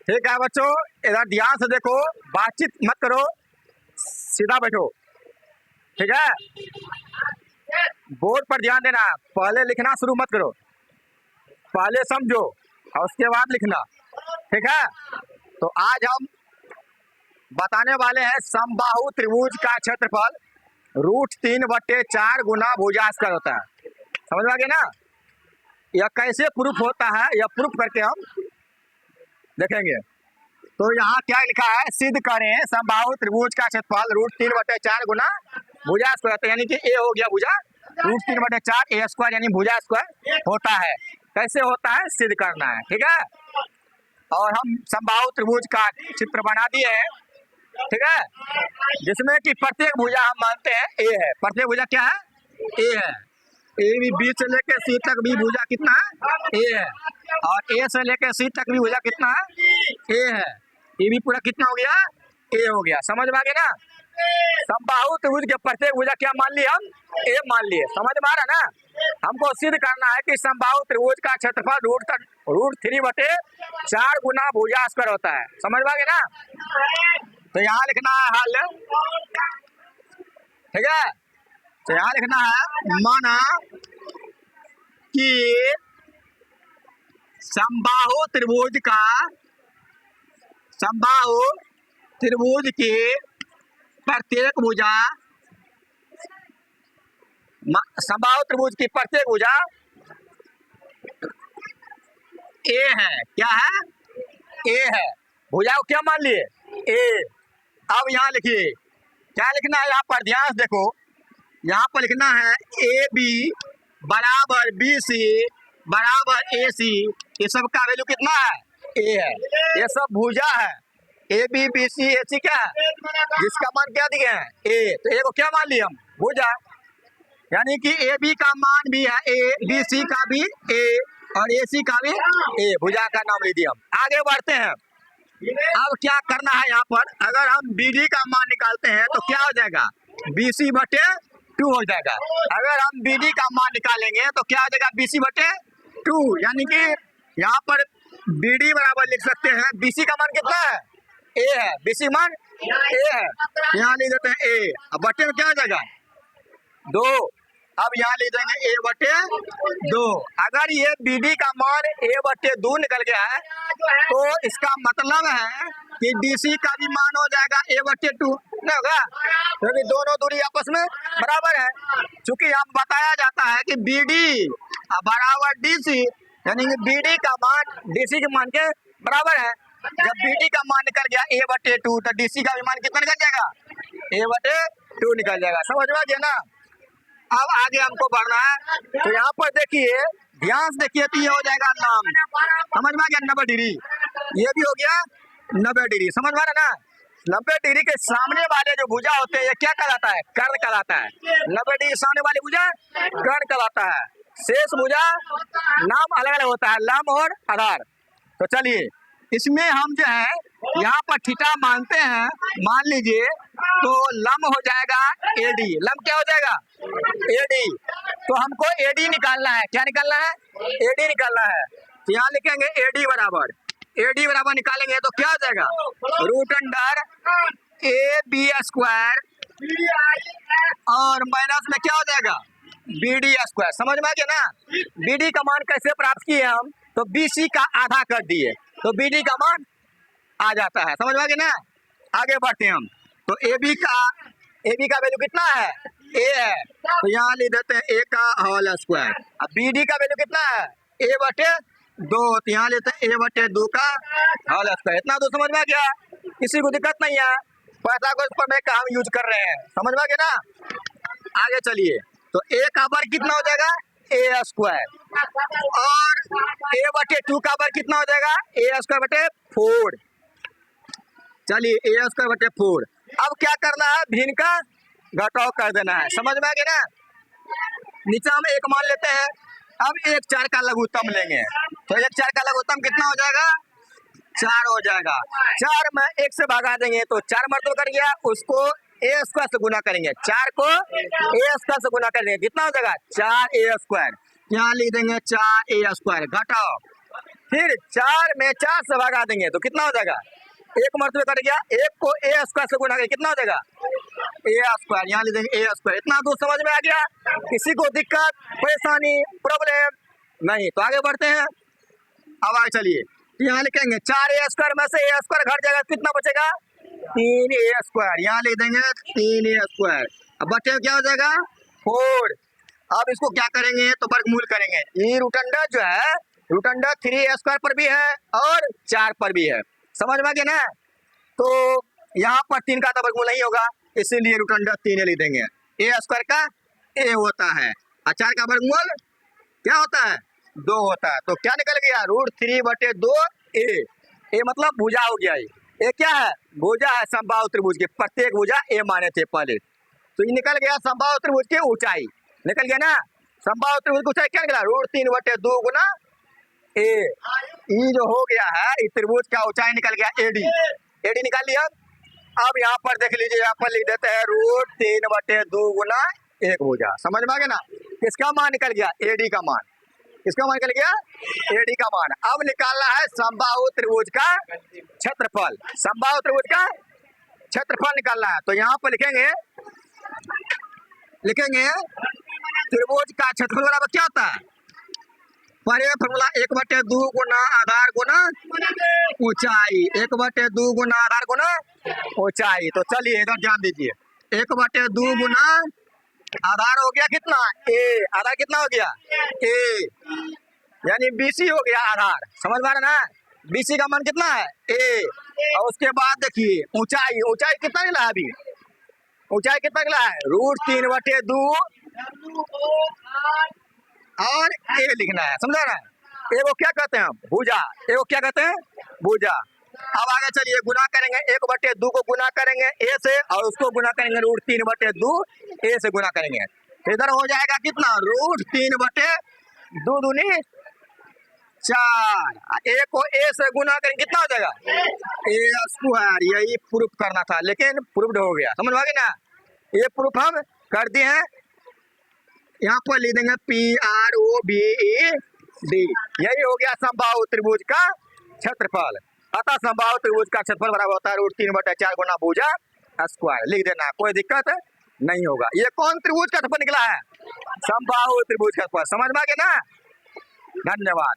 ठीक है बच्चों, इधर ध्यान से देखो, बातचीत मत करो, सीधा बैठो। ठीक है, बोर्ड पर ध्यान देना, पहले लिखना शुरू मत करो, पहले समझो और उसके बाद लिखना। ठीक है, तो आज हम बताने वाले हैं समबाहु त्रिभुज का क्षेत्रफल √3/4 गुना भुजास्कर होता है। समझ में आ गया ना? यह कैसे प्रूफ होता है, यह प्रूफ करके हम देखेंगे। तो यहाँ क्या लिखा है, सिद्ध करें समबाहु त्रिभुज का क्षेत्रफल √3/4 गुना भुजास्कर होता है, यानी कि ए हो गया भुजा, √3/4 a² यानी भुजा स्क्वायर होता है। कैसे होता है सिद्ध करना है। ठीक है, और हम समबाहु त्रिभुज का चित्र बना दिए हैं। ठीक है, जिसमें कि प्रत्येक भुजा हम मानते हैं ए है। प्रत्येक भुजा क्या है, ए है। ए भी बी से लेकर सी तक भी भुजा कितना है, ए है। और ए से लेकर सी तक भी भुजा कितना है, ए है। ये भी पूरा कितना हो गया, ए हो गया। समझ में आ गया ना? समबाहु त्रिभुज के प्रत्येक भुजा क्या मान लिए हम, ए मान लिए। समझ में आ रहा ना? हमको सिद्ध करना है कि समबाहु त्रिभुज का क्षेत्रफल √3/4 गुना भुजा स्क्वायर होता है। समझ में आ गया ना? तो यहाँ लिखना है हल। ठीक है, तो यहाँ लिखना है माना कि समबाहु त्रिभुज की प्रत्येक भुजा, समबाहु त्रिभुज की प्रत्येक भुजा ए है। क्या है, ए है। भुजा को क्या मान लिए, ए। अब यहाँ लिखिए, क्या लिखना है, यहाँ पर ध्यान से देखो, यहाँ पर लिखना है ए बी बराबर बी सी बराबर ए सी। ये सब का वैल्यू कितना है, ए है। ये सब भुजा है, ए बी बी सी ए सी क्या है, जिसका मान क्या दिए हैं, ए। तो ए को क्या मान लिए हम, भुजा, यानी कि ए बी का मान भी है ए, बी सी का भी ए और ए सी का भी ए। भुजा का नाम ले दिया हम। आगे बढ़ते हैं। अब क्या करना है, यहाँ पर अगर हम बी डी का मान निकालते हैं तो क्या हो जाएगा, BC/2 हो जाएगा। अगर हम बी डी का मान निकालेंगे तो क्या हो जाएगा, BC/2। यानी कि यहाँ पर बी डी बराबर लिख सकते हैं, BC का मान कितना है, ए है। BC मान ए है, यहाँ लिख देते हैं ए। अब बटे में क्या हो जाएगा, 2। अब यहाँ ले देंगे a/2। अगर ये BD का मान a/2 निकल गया है तो इसका मतलब है कि BC का भी मान हो जाएगा a/2, नहीं होगा, क्योंकि दोनों दूरी आपस में बराबर है। चूंकि यहाँ बताया जाता है कि BD बराबर DC, यानी कि BD का मान DC के मान के बराबर है। जब BD का मान निकल गया a/2 तो DC का भी मान कितना निकल जाएगा, a/2 निकल जाएगा। समझ में आ गया ना? अब आगे हमको बढ़ना है, तो यहाँ पर देखिए, ध्यान से देखिए, तो ये हो जाएगा नाम। समझ में आ गया, 90 डिग्री। ये भी हो गया 90 डिग्री। समझ में आ रहा ना? 90 डिग्री के सामने वाले जो भुजा होते हैं ये क्या कहलाता है, कर्ण कहलाता है। 90 डिग्री सामने वाली भुजा कर्ण कहलाता है। शेष भुजा नाम अलग अलग होता है, लंब और आधार। तो चलिए, इसमें हम जो है यहाँ पर थीटा मानते हैं, मान लीजिए, तो लंब हो जाएगा AD। लंब क्या हो जाएगा, AD। तो हमको AD निकालना है। क्या निकालना है, AD निकालना है। तो यहाँ लिखेंगे AD बराबर निकालेंगे तो क्या हो जाएगा, √AB² और माइनस में क्या हो जाएगा, BD²। समझ में आ गया ना? BD का मान कैसे प्राप्त किए हम, तो BC का आधा कर दिए तो BD का मान आ जाता है। समझ में आ गया ना? आगे बढ़ते हैं हम। तो AB का वैल्यू कितना है, A है, तो यहाँ लिख देते हैं A का होल स्क्वायर। अब BD का वैल्यू कितना है, a/2, तो यहाँ लेते हैं a/2 का होल स्क्वायर। इतना तो समझ में आ गया, किसी को दिक्कत नहीं है। पाइथागोरस प्रमेय का हम यूज कर रहे हैं। समझ में आ गया ना? आगे चलिए, तो A का वर्ग कितना हो जाएगा, a² और a/2 का वर्ग कितना हो जाएगा, a²/4। चलिए, a²/4। अब क्या करना है, भिन्न का घटाव कर देना है। समझ में आ गया ना? नीचे हम 1 मान लेते हैं। अब 1/4 का लघुत्तम लेंगे, तो 1/4 का लघुत्तम कितना हो जाएगा, 4 हो जाएगा। 4 में 1 से भगा देंगे तो 4 मर्तबा कर गया, उसको a² से गुना करेंगे। 4 को a² से गुना करेंगे, कितना हो जाएगा, 4a²। यहाँ लिख देंगे 4a²। घटाओ फिर 4 में 4 से भगा देंगे तो कितना हो जाएगा, एक मरतबे कट गया, एक को ए स्क्वायर से गुना करेंगे कितना हो जाएगा ए स्क्वायर, यहाँ ले देंगे ए स्क्वायर। इतना दूर समझ में आ गया? किसी को दिक्कत परेशानी प्रॉब्लम नहीं? तो आगे बढ़ते हैं। अब आगे चलिए, यहाँ लिखेंगे 4 ए स्क्वायर में से ए स्क्वायर घट जाएगा, कितना बचेगा 3 ए स्क्वायर, यहाँ लिख देंगे 3 ए स्क्वायर। अब बचे क्या हो जाएगा 4। अब इसको क्या करेंगे तो वर्गमूल करेंगे। ये रूट अंडर जो है रूट अंडर 3 ए स्क्वायर पर भी है और 4 पर भी है, समझ में आ गया ना? तो यहाँ पर 3 का तो वर्गमूल नहीं होगा, इसीलिए रूट अंडर 3 लिख देंगे। ए स्क्वायर का ए होता है और 4 का वर्गमूल क्या होता है 2 होता है। तो क्या निकल गया √3/2 ए मतलब भुजा हो गया। ये क्या है भुजा है समबाहु त्रिभुज की, प्रत्येक भुजा ए माने थे पहले, तो ये निकल गया समबाहु त्रिभुज की ऊंचाई निकल गया ना। समबाहु त्रिभुज की ऊंचाई क्या निकला √3/2 गुना ए। ये जो हो गया है इस त्रिभुज का ऊंचाई निकल गया एडी निकाल लिया। अब यहाँ पर देख लीजिए, यहाँ पर लिख देते हैं √3/2 गुना 1 भुजा, समझ में आ गया ना? किसका मान निकल गया एडी का मान, किसका मान निकल गया एडी का मान। अब निकालना है समबाहु त्रिभुज का क्षेत्रफल, समबाहु त्रिभुज का क्षेत्रफल निकालना है। तो यहाँ पर लिखेंगे त्रिभुज का क्षेत्रफल बराबर क्या होता है, पर ये फॉर्मूला 1/2 गुना आधार गुना ऊंचाई, 1/2 गुना आधार गुना ऊंचाई। तो चलिए इधर ध्यान दीजिए, 1/2 गुना आधार हो गया कितना ए, आधार कितना हो गया ए, यानी BC हो गया आधार, समझ में आ रहा ना? BC का मान कितना है ए। और उसके बाद देखिए ऊंचाई, ऊंचाई कितना मिला है अभी, ऊंचाई कितना मिला है √3/2 और ए लिखना है, समझा ना? ए को क्या कहते हैं भुजा, ए को क्या कहते हैं भुजा। अब आगे चलिए गुना करेंगे, 1/2 को गुना करेंगे ए से और उसको गुना करेंगे √3/2 ए से गुना करेंगे, इधर हो जाएगा कितना √3/2 दूनी 4, ए को ए से गुना करेंगे कितना हो जाएगा ए स्क्वायर। यही प्रूफ करना था लेकिन प्रूफ्ड हो गया, समझ में आ गया ना? ये प्रूफ हम कर दिए हैं। यहाँ पर लिख देंगे PROBED, यही हो गया समबाहु त्रिभुज का क्षेत्रफल। अतः समबाहु त्रिभुज का क्षेत्रफल बराबर होता है √3/4 गुना भुजा स्क्वायर, लिख देना, कोई दिक्कत नहीं होगा। ये कौन त्रिभुज का क्षेत्रफल निकला है समबाहु त्रिभुज का क्षेत्रफल, समझ में आ गया ना? धन्यवाद।